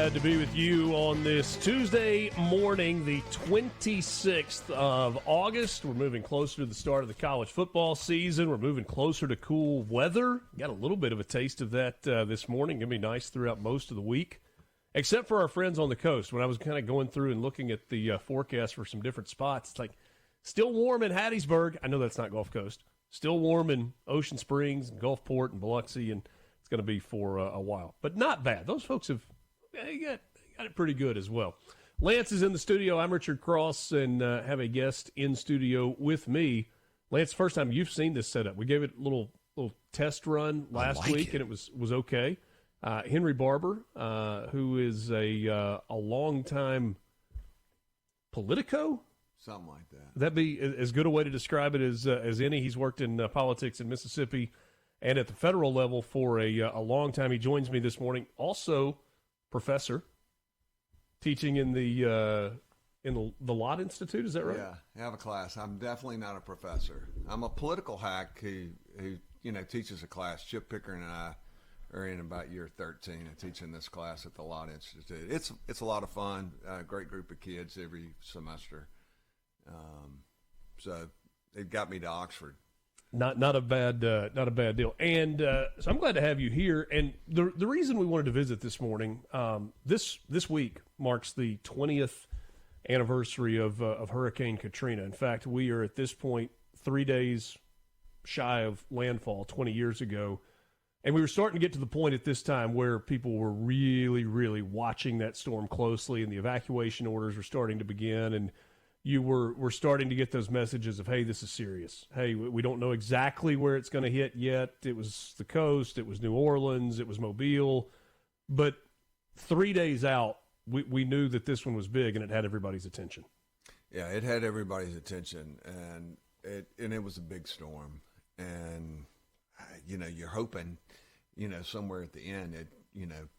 Glad to be with you on this Tuesday morning, the 26th of August. We're moving closer to the start of the college football season. We're moving closer to cool weather. Got a little bit of a taste of that this morning. Going to be nice throughout most of the week, except for our friends on the coast. When I was kind of going through and looking at the forecast for some different spots, it's like still warm in Hattiesburg. I know that's not Gulf Coast. Still warm in Ocean Springs and Gulfport and Biloxi, and it's going to be for a while. But not bad. Those folks have got it pretty good as well. Lance is in the studio. I'm Richard Cross, and have a guest in studio with me. Lance, first time you've seen this setup. We gave it a little test run last week, and it was okay. Henry Barbour, who is a long-time Politico? Something like that. That'd be as good a way to describe it as any. He's worked in politics in Mississippi and at the federal level for a long time. He joins me this morning. Also, professor, teaching in the Lott Institute. Is that right? Yeah, I have a class. I'm definitely not a professor. I'm a political hack who teaches a class. Chip Pickering and I are in about year 13 and teaching this class at the Lott Institute. It's a lot of fun. A great group of kids every semester. So it got me to Oxford. Not a bad deal. And so I'm glad to have you here. And the reason we wanted to visit this morning, this week marks the 20th anniversary of Hurricane Katrina. In fact, we are at this point 3 days shy of landfall 20 years ago. And we were starting to get to the point at this time where people were really, really watching that storm closely, and the evacuation orders were starting to begin. And you were starting to get those messages of, hey, this is serious. Hey, we don't know exactly where it's going to hit yet. It was the coast. It was New Orleans. It was Mobile. But 3 days out, we knew that this one was big, and it had everybody's attention. Yeah, it had everybody's attention, and it was a big storm. And, you're hoping, somewhere at the end it,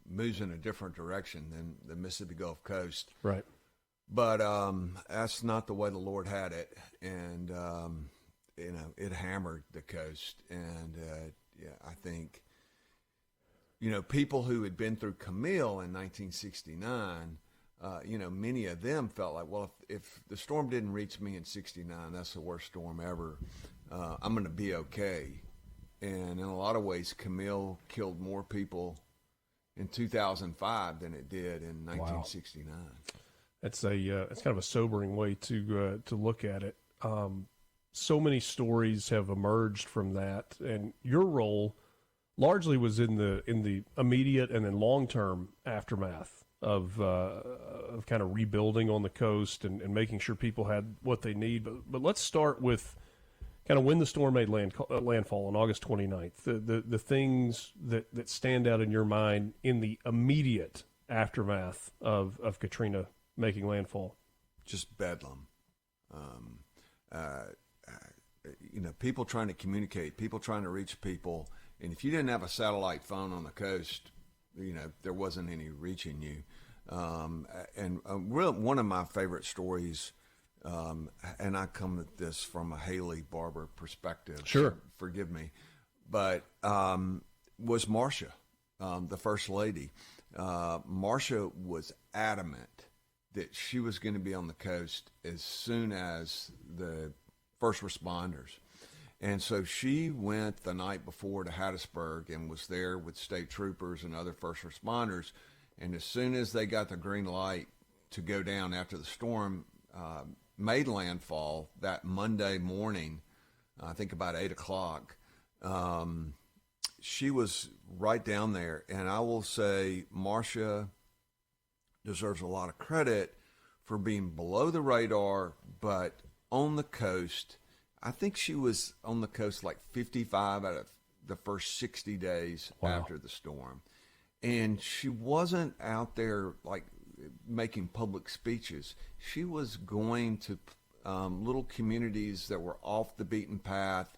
moves in a different direction than the Mississippi Gulf Coast. Right. But that's not the way the Lord had it, and it hammered the coast. And I think people who had been through Camille in 1969, many of them felt like, well, if the storm didn't reach me in '69, that's the worst storm ever. I'm going to be okay. And in a lot of ways, Camille killed more people in 2005 than it did in 1969. Wow. It's kind of a sobering way to look at it. So many stories have emerged from that, and your role largely was in the immediate and then long-term aftermath of kind of rebuilding on the coast and making sure people had what they need. But let's start with kind of when the storm made landfall on August 29th. The things that stand out in your mind in the immediate aftermath of Katrina making landfall. Just bedlam. People trying to communicate, people trying to reach people. And if you didn't have a satellite phone on the coast, there wasn't any reaching you. One of my favorite stories, and I come at this from a Haley Barbour perspective. Sure. So forgive me. But was Marcia, the First Lady. Marcia was adamant that she was going to be on the coast as soon as the first responders. And so she went the night before to Hattiesburg and was there with state troopers and other first responders. And as soon as they got the green light to go down after the storm made landfall that Monday morning, I think about 8 o'clock, she was right down there. And I will say Marcia deserves a lot of credit for being below the radar, but on the coast. I think she was on the coast like 55 out of the first 60 days after the storm. And she wasn't out there like making public speeches. She was going to little communities that were off the beaten path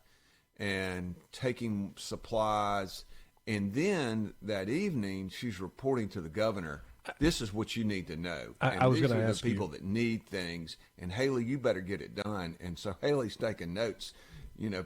and taking supplies. And then that evening, she's reporting to the governor, this is what you need to know. And I was going to these ask are the people that need things. And Haley, you better get it done. And so Haley's taking notes,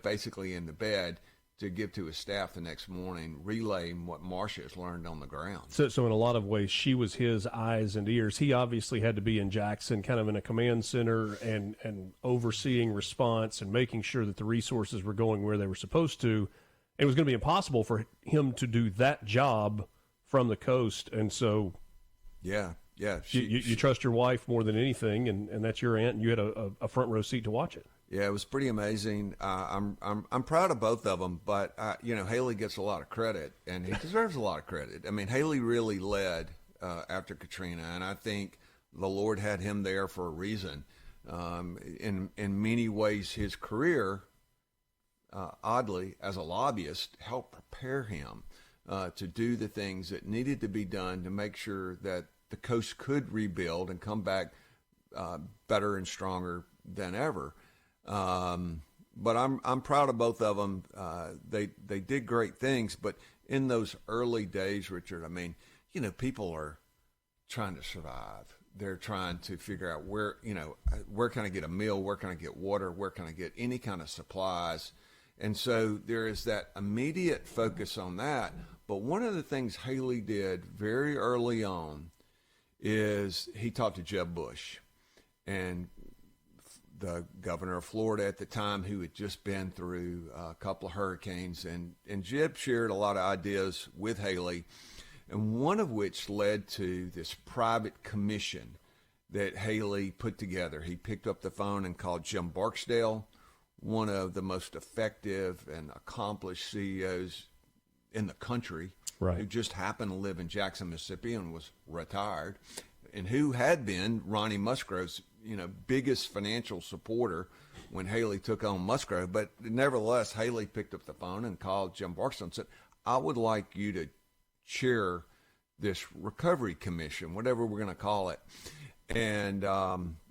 basically in the bed to give to his staff the next morning, relaying what Marcia has learned on the ground. So in a lot of ways, she was his eyes and ears. He obviously had to be in Jackson, kind of in a command center and overseeing response and making sure that the resources were going where they were supposed to. It was going to be impossible for him to do that job from the coast. And so yeah. You trust your wife more than anything, and that's your aunt, and you had a front row seat to watch it. Yeah, it was pretty amazing. I'm proud of both of them, but Haley gets a lot of credit, and he deserves a lot of credit. I mean, Haley really led after Katrina, and I think the Lord had him there for a reason. In many ways, his career, oddly, as a lobbyist, helped prepare him to do the things that needed to be done to make sure that the coast could rebuild and come back better and stronger than ever. But I'm proud of both of them. They did great things, but in those early days, Richard, I mean, people are trying to survive. They're trying to figure out where can I get a meal? Where can I get water? Where can I get any kind of supplies? And so there is that immediate focus on that. But one of the things Haley did very early on is he talked to Jeb Bush, and the governor of Florida at the time, who had just been through a couple of hurricanes, and Jeb shared a lot of ideas with Haley, and one of which led to this private commission that Haley put together. He picked up the phone and called Jim Barksdale, one of the most effective and accomplished CEOs in the country, right, who just happened to live in Jackson, Mississippi, and was retired, and who had been Ronnie Musgrove's biggest financial supporter when Haley took on Musgrove. But nevertheless, Haley picked up the phone and called Jim Barksdale and said, I would like you to chair this recovery commission, whatever we're going to call it. And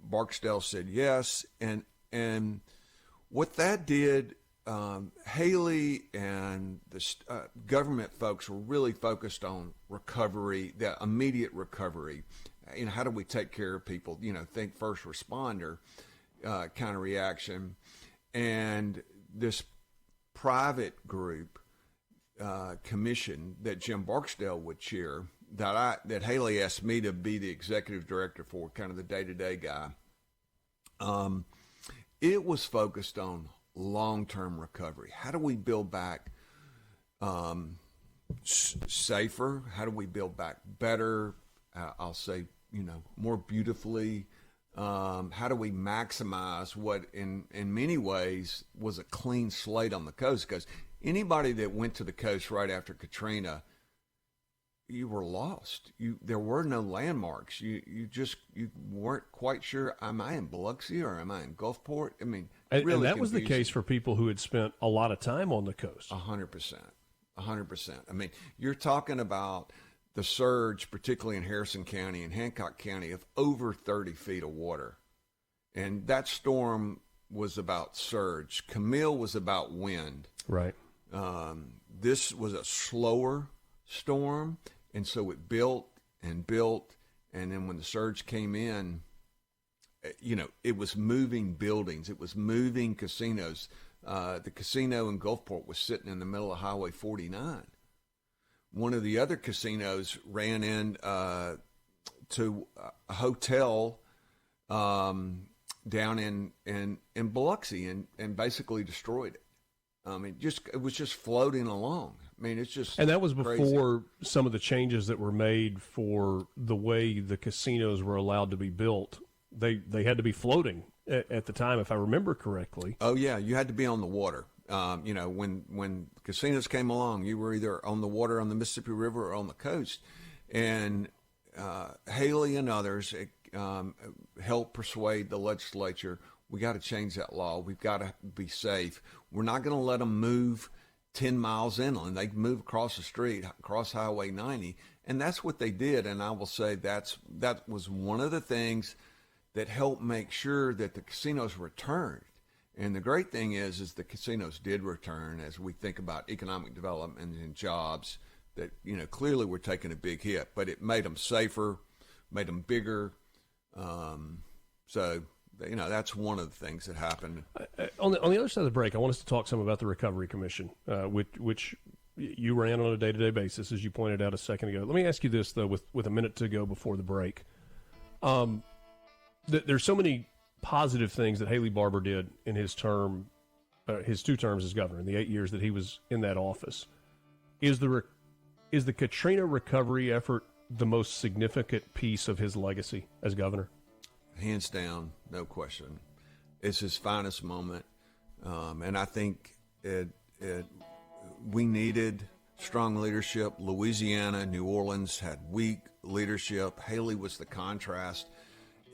Barksdale said yes. And what that did, Haley and the government folks were really focused on recovery, the immediate recovery. How do we take care of people? Think first responder kind of reaction. And this private group commission that Jim Barksdale would chair, that Haley asked me to be the executive director for, kind of the day-to-day guy. It was focused on long-term recovery. How do we build back safer? How do we build back better? I'll say, more beautifully. How do we maximize what in many ways was a clean slate on the coast? Because anybody that went to the coast right after Katrina, you were lost. There were no landmarks. You weren't quite sure, am I in Biloxi or am I in Gulfport? I mean, really and that confusing. was the case for people who had spent a lot of time on the coast. 100%. I mean, you're talking about the surge, particularly in Harrison County and Hancock County, of over 30 feet of water. And that storm was about surge. Camille was about wind. Right. This was a slower storm, and so it built, and then when the surge came in, it was moving buildings. It was moving casinos. The casino in Gulfport was sitting in the middle of Highway 49. One of the other casinos ran in to a hotel down in Biloxi and basically destroyed it. It was just floating along. I mean, it's just, and that was crazy. Before some of the changes that were made for the way the casinos were allowed to be built. They had to be floating at the time, if I remember correctly. Oh yeah, you had to be on the water. When casinos came along, you were either on the water on the Mississippi River or on the coast. And Haley and others helped persuade the legislature, we got to change that law. We've got to be safe. We're not going to let them move 10 miles inland. They move across the street, across Highway 90. And that's what they did. And I will say that was one of the things that helped make sure that the casinos returned. And the great thing is the casinos did return as we think about economic development and jobs that, clearly were taking a big hit, but it made them safer, made them bigger. So that's one of the things that happened. On the other side of the break, I want us to talk some about the Recovery Commission, which you ran on a day-to-day basis, as you pointed out a second ago. Let me ask you this, though, with a minute to go before the break. There's so many positive things that Haley Barbour did in his 2 terms as governor, in the 8 years that he was in that office. Is the Katrina recovery effort the most significant piece of his legacy as governor? Hands down, no question. It's his finest moment, and I think we needed strong leadership. Louisiana, New Orleans had weak leadership. Haley was the contrast,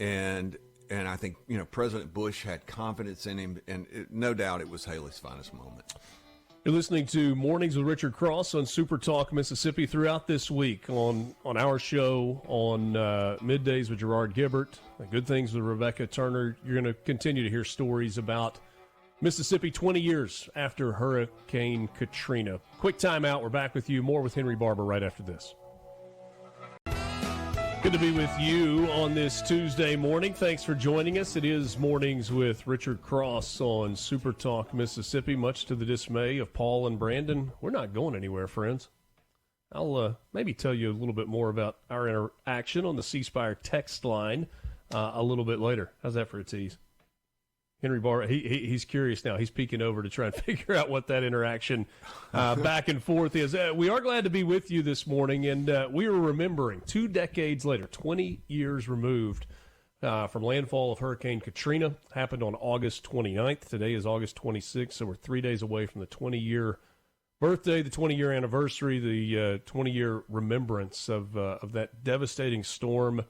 and I think President Bush had confidence in him, and no doubt it was Haley's finest moment. You're listening to Mornings with Richard Cross on SuperTalk Mississippi. Throughout this week on our show, on Middays with Gerard Gibbert, Good Things with Rebecca Turner, you're going to continue to hear stories about Mississippi 20 years after Hurricane Katrina. Quick time out. We're back with you. More with Henry Barbour right after this. Good to be with you on this Tuesday morning. Thanks for joining us. It is Mornings with Richard Cross on SuperTalk Mississippi. Much to the dismay of Paul and Brandon, we're not going anywhere, friends. I'll maybe tell you a little bit more about our interaction on the C Spire text line a little bit later. How's that for a tease? Henry Barbour, he's curious now. He's peeking over to try and figure out what that interaction back and forth is. We are glad to be with you this morning, and we are remembering 2 decades later, 20 years removed from landfall of Hurricane Katrina. Happened on August 29th. Today is August 26th, so we're 3 days away from the 20-year birthday, the 20-year anniversary, the 20-year remembrance of that devastating storm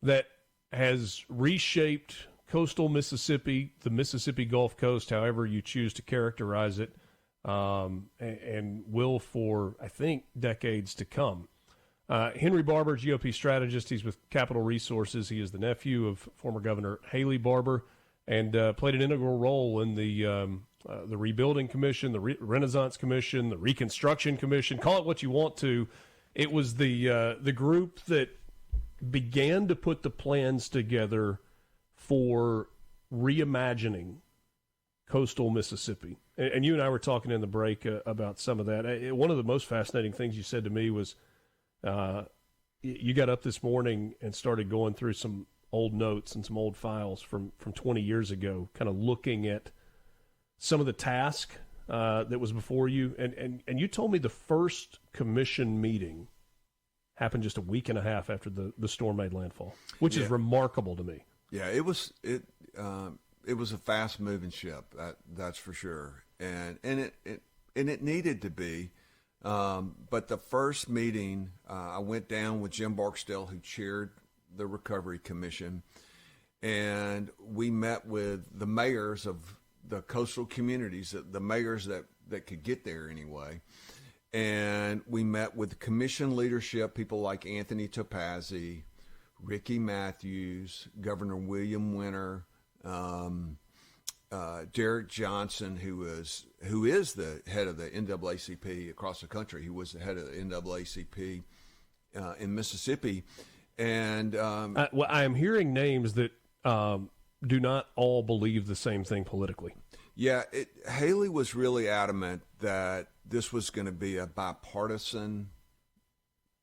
that has reshaped coastal Mississippi, the Mississippi Gulf Coast, however you choose to characterize it, and will for, I think, decades to come. Henry Barbour, GOP strategist. He's with Capital Resources. He is the nephew of former Governor Haley Barbour, and played an integral role in the Rebuilding Commission, the Renaissance Commission, the Reconstruction Commission. Call it what you want to. It was the group that began to put the plans together for reimagining coastal Mississippi. And you and I were talking in the break about some of that. One of the most fascinating things you said to me was you got up this morning and started going through some old notes and some old files from 20 years ago, kind of looking at some of the task that was before you. And you told me the first commission meeting happened just a week and a half after the storm made landfall, which is remarkable to me. Yeah, it was a fast moving ship, that's for sure, and it needed to be. But the first meeting, I went down with Jim Barksdale, who chaired the Recovery Commission, and we met with the mayors of the coastal communities, the mayors that could get there anyway. And we met with the commission leadership, people like Anthony Topazzi, Ricky Matthews, Governor William Winter, Derek Johnson, who is the head of the NAACP across the country. He was the head of the NAACP in Mississippi. And I am hearing names that do not all believe the same thing politically. Yeah, Haley was really adamant that this was going to be a bipartisan,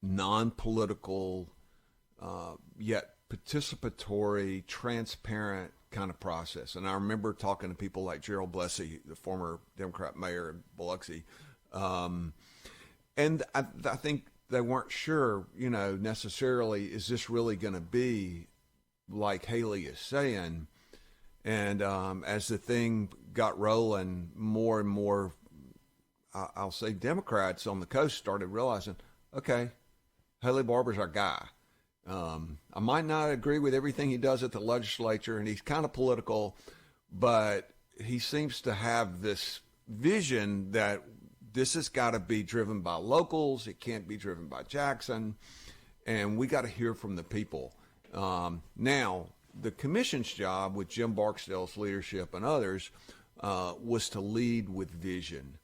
non-political, yet participatory, transparent kind of process. And I remember talking to people like Gerald Blessey, the former Democrat mayor in Biloxi, and I think they weren't sure, necessarily, is this really going to be like Haley is saying? And as the thing got rolling, more and more, I'll say Democrats on the coast started realizing, okay, Haley Barbour's our guy. I might not agree with everything he does at the legislature, and he's kind of political, but he seems to have this vision that this has got to be driven by locals. It can't be driven by Jackson, and we got to hear from the people. Now, the commission's job, with Jim Barksdale's leadership and others, was to lead with vision,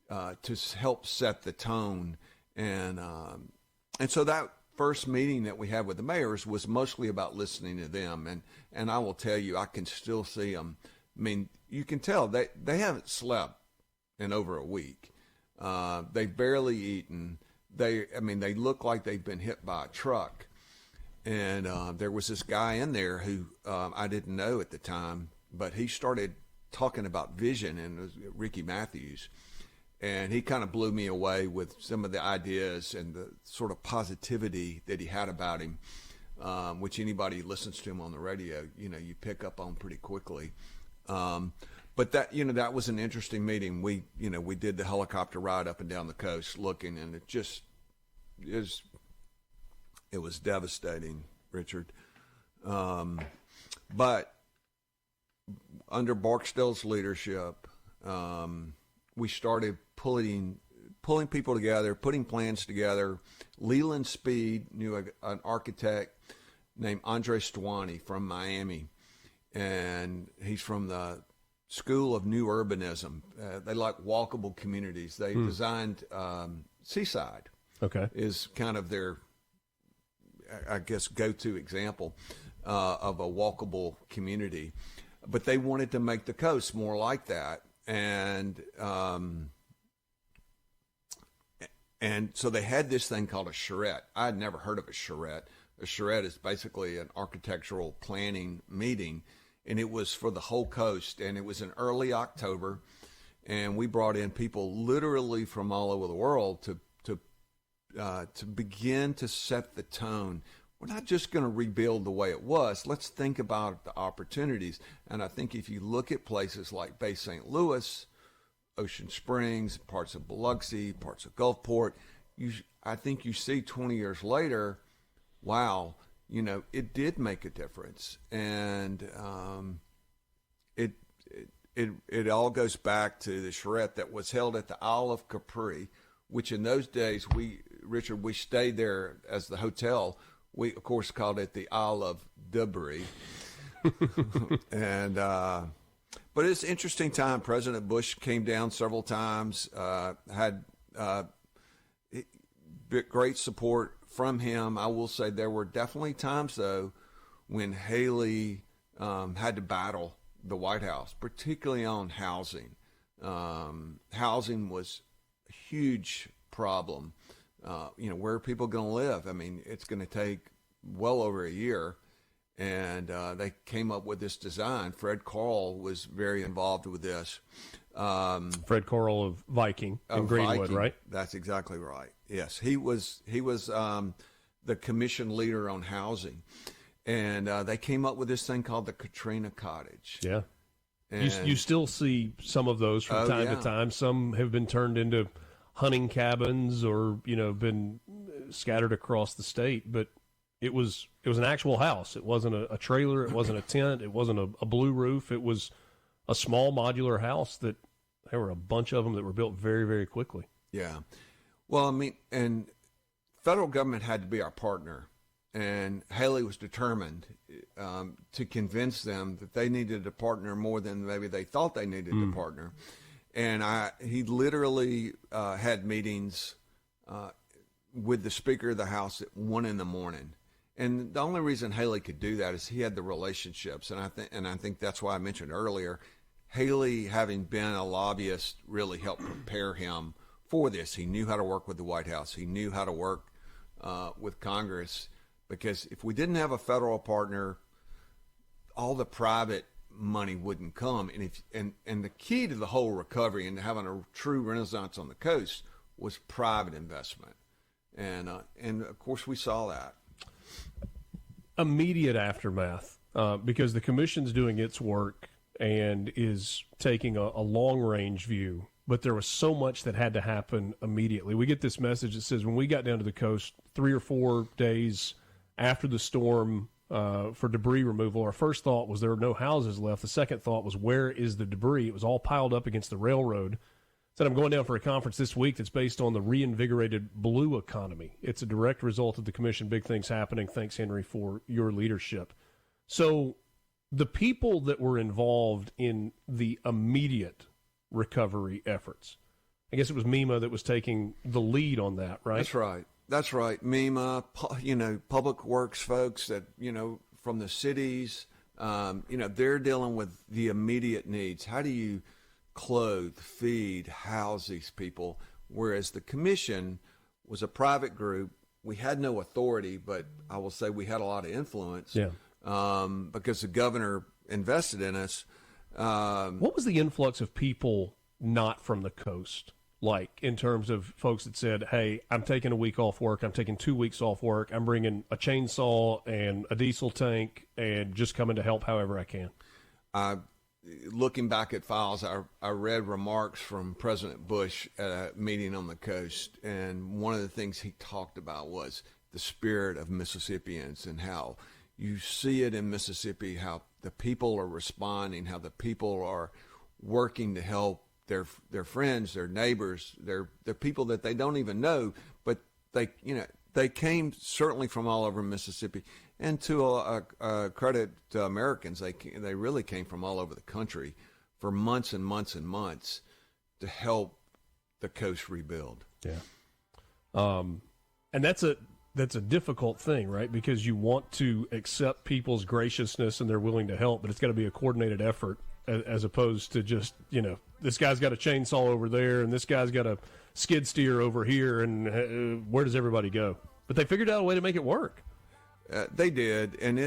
to help set the tone, and so that first meeting that we had with the mayors was mostly about listening to them. And I will tell you, I can still see them. I mean, you can tell they haven't slept in over a week. They've barely eaten. They look like they've been hit by a truck. And there was this guy in there who I didn't know at the time, but he started talking about vision, and it was Ricky Matthews. And he kind of blew me away with some of the ideas and the sort of positivity that he had about him, which anybody who listens to him on the radio, you pick up on pretty quickly. But that was an interesting meeting. We did the helicopter ride up and down the coast looking, and it was devastating, Richard. But under Barksdale's leadership, we started pulling people together, putting plans together. Leland Speed knew an architect named Andre Stwani from Miami, and he's from the School of New Urbanism. They like walkable communities. They designed Seaside. Okay, is kind of their, I guess, go-to example of a walkable community. But they wanted to make the coast more like that. And so they had this thing called a charrette. I had never heard of a charrette. A charrette is basically an architectural planning meeting, and it was for the whole coast. And it was in early October, and we brought in people literally from all over the world to begin to set the tone. We're not just going to rebuild the way it was. Let's think about the opportunities. And I think if you look at places like Bay St. Louis, Ocean Springs, parts of Biloxi, parts of Gulfport, I think you see 20 years later, wow, it did make a difference. And it all goes back to the charrette that was held at the Isle of Capri, which in those days, Richard, we stayed there as the hotel. We, of course, called it the Isle of Debris. And but it's an interesting time. President Bush came down several times, had great support from him. I will say there were definitely times, though, when Haley had to battle the White House, particularly on housing. Housing was a huge problem. Where are people going to live? I mean, it's going to take well over a year. And they came up with this design. Fred Carl was very involved with this. Fred Carl of Viking in Greenwood, Viking. Right? That's exactly right. Yes, he was the commission leader on housing. And they came up with this thing called the Katrina Cottage. Yeah. And you still see some of those from time to time. Some have been turned into hunting cabins or, been scattered across the state. But it was an actual house. It wasn't a trailer. It wasn't a tent. It wasn't a blue roof. It was a small modular house that there were a bunch of them that were built very, very quickly. Yeah. Well, I mean, and federal government had to be our partner. And Haley was determined to convince them that they needed to partner more than maybe they thought they needed to partner. And he literally had meetings with the Speaker of the House at 1 a.m. And the only reason Haley could do that is he had the relationships. And I think that's why I mentioned earlier, Haley, having been a lobbyist, really helped prepare him for this. He knew how to work with the White House. He knew how to work with Congress. Because if we didn't have a federal partner, all the private money wouldn't come. And the key to the whole recovery and having a true renaissance on the coast was private investment. And of course we saw that. Immediate aftermath, because the commission's doing its work and is taking a long-range view, but there was so much that had to happen immediately. We get this message that says when we got down to the coast 3 or 4 days after the storm for debris removal, our first thought was there were no houses left. The second thought was, where is the debris? It was all piled up against the railroad. Said, I'm going down for a conference this week that's based on the reinvigorated blue economy. It's a direct result of the commission. Big things happening. Thanks, Henry, for your leadership. So the people that were involved in the immediate recovery efforts, I guess it was MEMA that was taking the lead on that, right? That's right. That's right. MEMA, public works folks that, from the cities, they're dealing with the immediate needs. How do you clothe, feed, house these people? Whereas the commission was a private group. We had no authority, but I will say we had a lot of influence. Yeah. Because the governor invested in us. What was the influx of people not from the coast like, in terms of folks that said, hey, I'm taking a week off work, I'm taking 2 weeks off work, I'm bringing a chainsaw and a diesel tank and just coming to help however I can? Looking back at files, I read remarks from President Bush at a meeting on the coast, and one of the things he talked about was the spirit of Mississippians and how you see it in Mississippi, how the people are responding, how the people are working to help their friends, their neighbors, their people that they don't even know, but they came certainly from all over Mississippi. And to a credit to Americans, they really came from all over the country for months and months and months to help the coast rebuild. Yeah, and that's a difficult thing, right? Because you want to accept people's graciousness and they're willing to help, but it's got to be a coordinated effort as opposed to just, this guy's got a chainsaw over there and this guy's got a skid steer over here, and where does everybody go? But they figured out a way to make it work. They did, and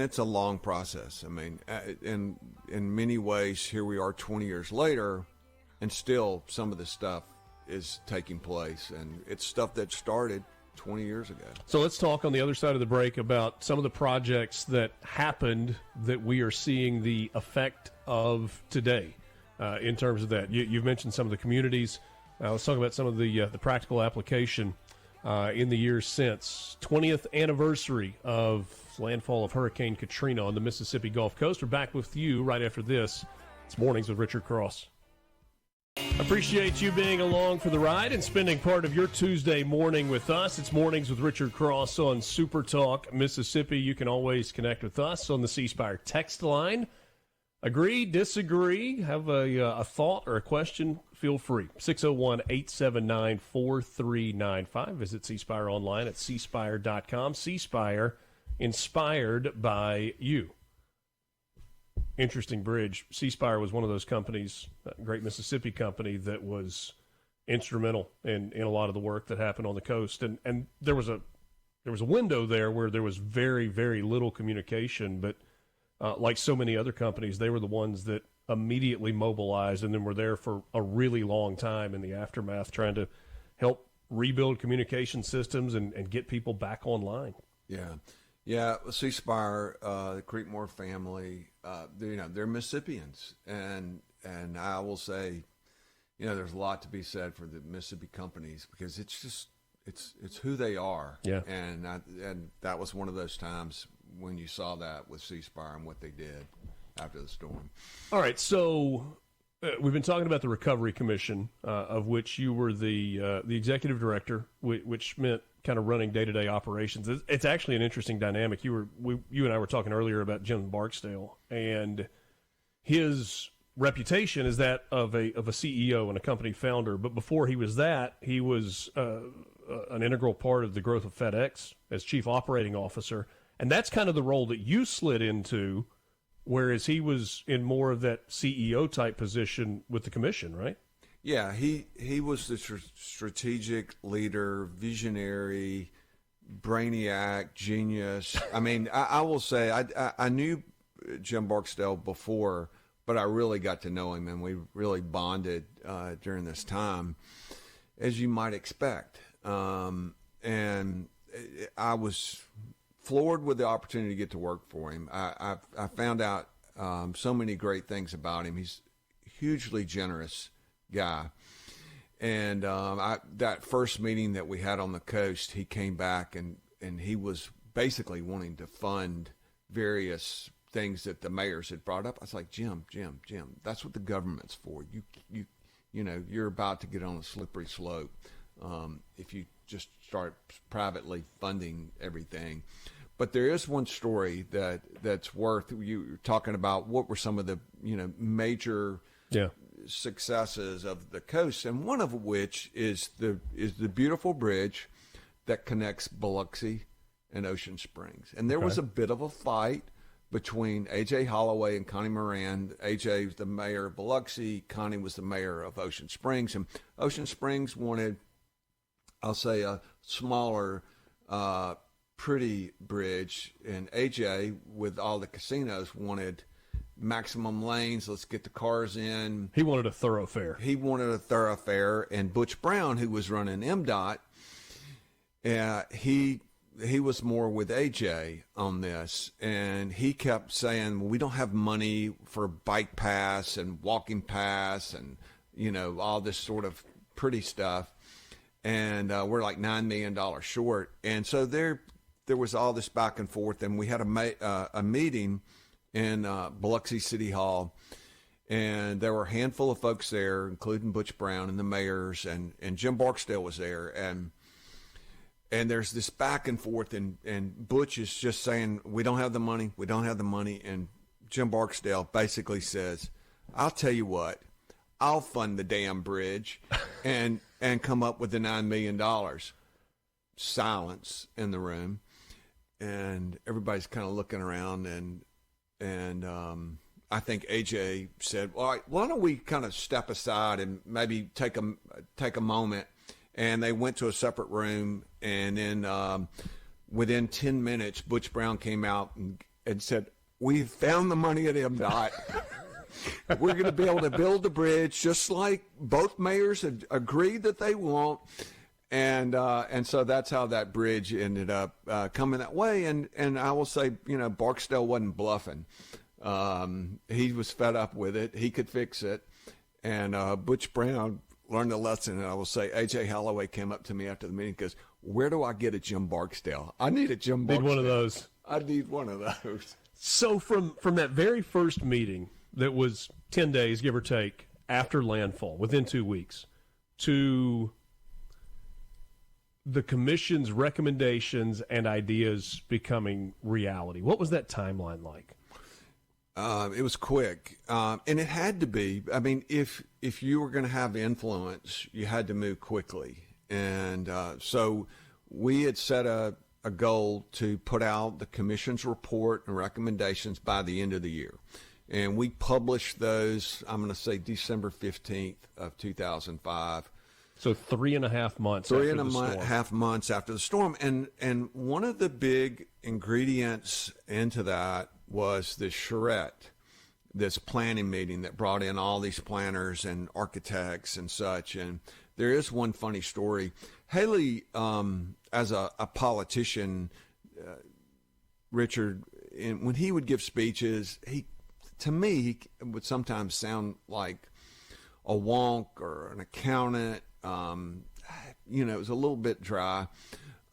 it's a long process. I mean, in many ways, here we are 20 years later, and still some of the stuff is taking place, and it's stuff that started 20 years ago. So let's talk on the other side of the break about some of the projects that happened that we are seeing the effect of today in terms of that. You've mentioned some of the communities. Let's talk about some of the practical application in the years since. 20th anniversary of landfall of Hurricane Katrina on the Mississippi Gulf Coast. We're back with you right after this. It's Mornings with Richard Cross. Appreciate you being along for the ride and spending part of your Tuesday morning with us. It's Mornings with Richard Cross on SuperTalk Mississippi. You can always connect with us on the C Spire text line. Agree, disagree, have a thought or a question, feel free. 601-879-4395. Visit C Spire online at cspire.com. C Spire, inspired by you. Interesting bridge. C Spire was one of those companies, a great Mississippi company, that was instrumental in a lot of the work that happened on the coast. And there was a window there where there was very, very little communication, but like so many other companies, they were the ones that immediately mobilized and then were there for a really long time in the aftermath, trying to help rebuild communication systems and get people back online. Yeah, C Spire, the Creekmore family, they're Mississippians, and I will say, there's a lot to be said for the Mississippi companies, because it's just it's who they are. Yeah, and that was one of those times when you saw that with C Spire and what they did after the storm. All right, so we've been talking about the Recovery Commission, of which you were the executive director, which meant kind of running day-to-day operations. It's actually an interesting dynamic. You and I were talking earlier about Jim Barksdale, and his reputation is that of a CEO and a company founder. But before he was that, he was an integral part of the growth of FedEx as chief operating officer. And that's kind of the role that you slid into, whereas he was in more of that CEO type position with the commission, right? Yeah, he was the strategic leader, visionary, brainiac, genius. I mean, I will say I knew Jim Barksdale before, but I really got to know him, and we really bonded during this time, as you might expect. And I was floored with the opportunity to get to work for him. I found out so many great things about him. He's hugely generous guy. And that first meeting that we had on the coast, he came back and he was basically wanting to fund various things that the mayors had brought up. I was like, Jim, that's what the government's for. You're about to get on a slippery slope if you just start privately funding everything. But there is one story that's worth you talking about. What were some of the major successes of the coast, and one of which is the beautiful bridge that connects Biloxi and Ocean Springs. And there was a bit of a fight between A.J. Holloway and Connie Moran. A.J. was the mayor of Biloxi. Connie was the mayor of Ocean Springs. And Ocean Springs wanted, I'll say, a smaller, pretty bridge. And A.J., with all the casinos, wanted maximum lanes. Let's get the cars in. He wanted a thoroughfare. And Butch Brown, who was running MDOT, he was more with AJ on this, and he kept saying, well, we don't have money for bike pass and walking pass and, all this sort of pretty stuff. And we're like $9 million short. And so there was all this back and forth, and we had a meeting in Biloxi City Hall, and there were a handful of folks there, including Butch Brown and the mayors, and Jim Barksdale was there. And there's this back and forth, and Butch is just saying, we don't have the money. And Jim Barksdale basically says, I'll tell you what, I'll fund the damn bridge and come up with the $9 million. Silence in the room. And everybody's kind of looking around, and I think AJ said, all right, why don't we kind of step aside and maybe take a moment. And they went to a separate room, and then within 10 minutes, Butch Brown came out and said, we found the money at MDOT. We're going to be able to build the bridge just like both mayors have agreed that they want. And so that's how that bridge ended up coming that way. And I will say, Barksdale wasn't bluffing. He was fed up with it. He could fix it. And Butch Brown learned the lesson, and I will say A.J. Holloway came up to me after the meeting and goes, where do I get a Jim Barksdale? I need a Jim Barksdale. Need one of those. I need one of those. So from that very first meeting that was 10 days, give or take, after landfall, within 2 weeks, to the commission's recommendations and ideas becoming reality, what was that timeline like? It was quick, and it had to be. I mean, if you were going to have influence, you had to move quickly. And so we had set a goal to put out the commission's report and recommendations by the end of the year. And we published those, I'm going to say December 15th of 2005. So 3.5 months after the storm. 3.5 months after the storm. And one of the big ingredients into that was the charrette, this planning meeting that brought in all these planners and architects and such. And there is one funny story. Haley, as a politician, Richard, when he would give speeches, to me, he would sometimes sound like a wonk or an accountant. It was a little bit dry.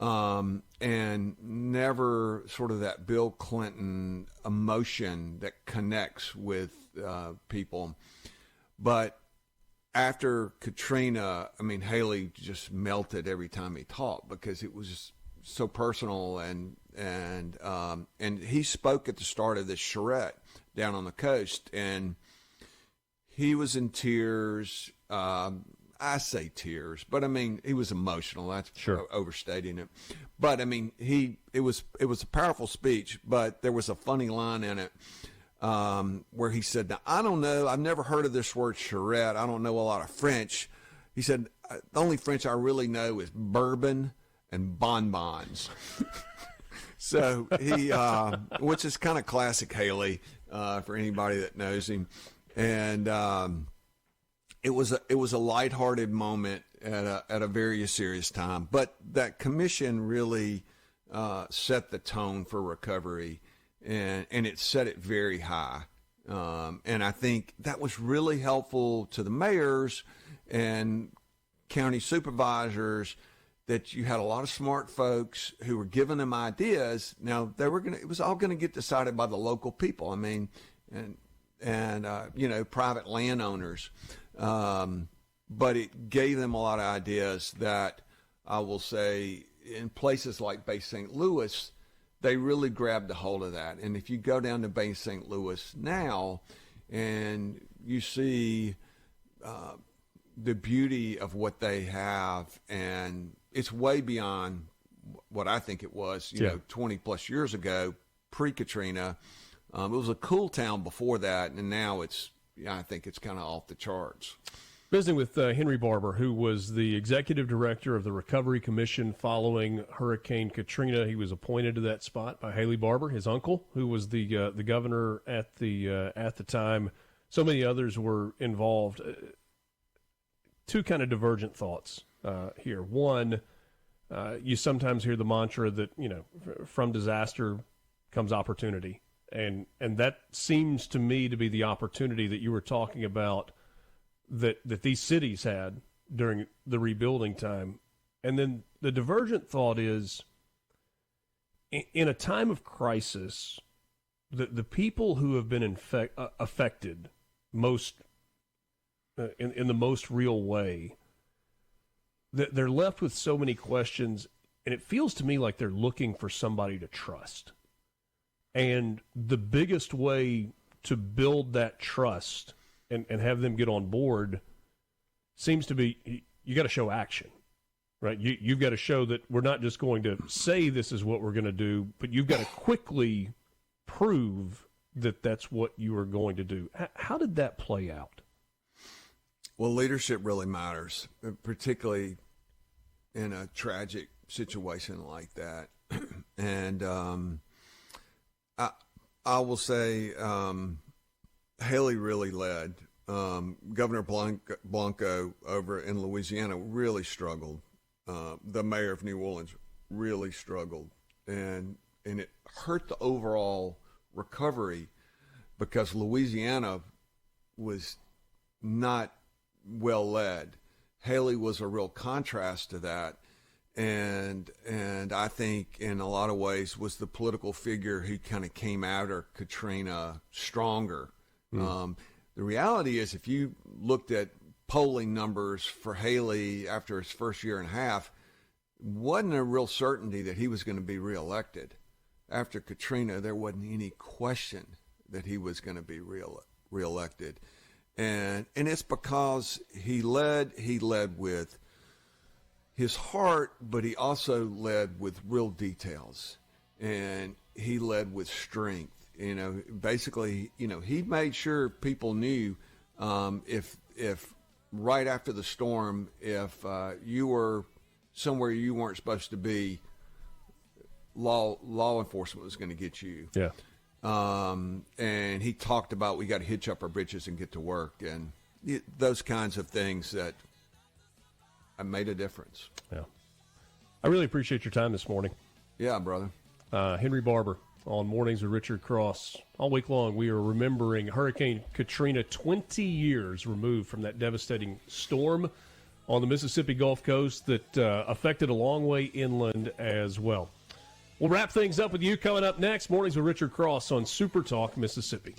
And never sort of that Bill Clinton emotion that connects with people. But after Katrina, I mean, Haley just melted every time he talked because it was just so personal. And he spoke at the start of this charrette down on the coast, and he was in tears. I say tears, but I mean, he was emotional. That's sure overstating it. But I mean, it was a powerful speech, but there was a funny line in it where he said, now, I don't know, I've never heard of this word charrette. I don't know a lot of French. He said, the only French I really know is bourbon and bonbons. So he, which is kind of classic Haley for anybody that knows him. And, it was a lighthearted moment at a very serious time, but that commission really set the tone for recovery, and it set it very high. And I think that was really helpful to the mayors and county supervisors, that you had a lot of smart folks who were giving them ideas. Now it was all going to get decided by the local people. I mean, and private landowners. But it gave them a lot of ideas that I will say in places like Bay St. Louis, they really grabbed a hold of that. And if you go down to Bay St. Louis now and you see the beauty of what they have, and it's way beyond what I think it was, 20 plus years ago, pre-Katrina. It was a cool town before that, and now I think it's kind of off the charts. Visiting with Henry Barbour, who was the executive director of the Recovery Commission following Hurricane Katrina. He was appointed to that spot by Haley Barbour, his uncle, who was the governor at the time. So many others were involved. Two kind of divergent thoughts here. One, you sometimes hear the mantra that from disaster comes opportunity, and that seems to me to be the opportunity that you were talking about that these cities had during the rebuilding time. And then the divergent thought is, in a time of crisis, the people who have been affected most in the most real way, they're left with so many questions, and it feels to me like they're looking for somebody to trust. And the biggest way to build that trust and have them get on board seems to be, you got to show action, right? You've got to show that we're not just going to say this is what we're going to do, but you've got to quickly prove that that's what you are going to do. How did that play out? Well, leadership really matters, particularly in a tragic situation like that. And I will say Haley really led. Governor Blanco over in Louisiana really struggled. The mayor of New Orleans really struggled. And it hurt the overall recovery because Louisiana was not well led. Haley was a real contrast to that. And I think in a lot of ways was the political figure who kind of came out of Katrina stronger. The reality is, if you looked at polling numbers for Haley after his first year and a half, wasn't a real certainty that he was going to be reelected. After Katrina, there wasn't any question that he was going to be reelected. And it's because he led with his heart, but he also led with real details, and he led with strength. Basically, he made sure people knew if right after the storm, if you were somewhere you weren't supposed to be, law enforcement was going to get you. Yeah. And he talked about we got to hitch up our britches and get to work, and those kinds of things that made a difference. Yeah. I really appreciate your time this morning. Yeah, brother. Henry Barbour on Mornings with Richard Cross. All week long, we are remembering Hurricane Katrina, 20 years removed from that devastating storm on the Mississippi Gulf Coast that affected a long way inland as well. We'll wrap things up with you coming up next. Mornings with Richard Cross on SuperTalk Mississippi.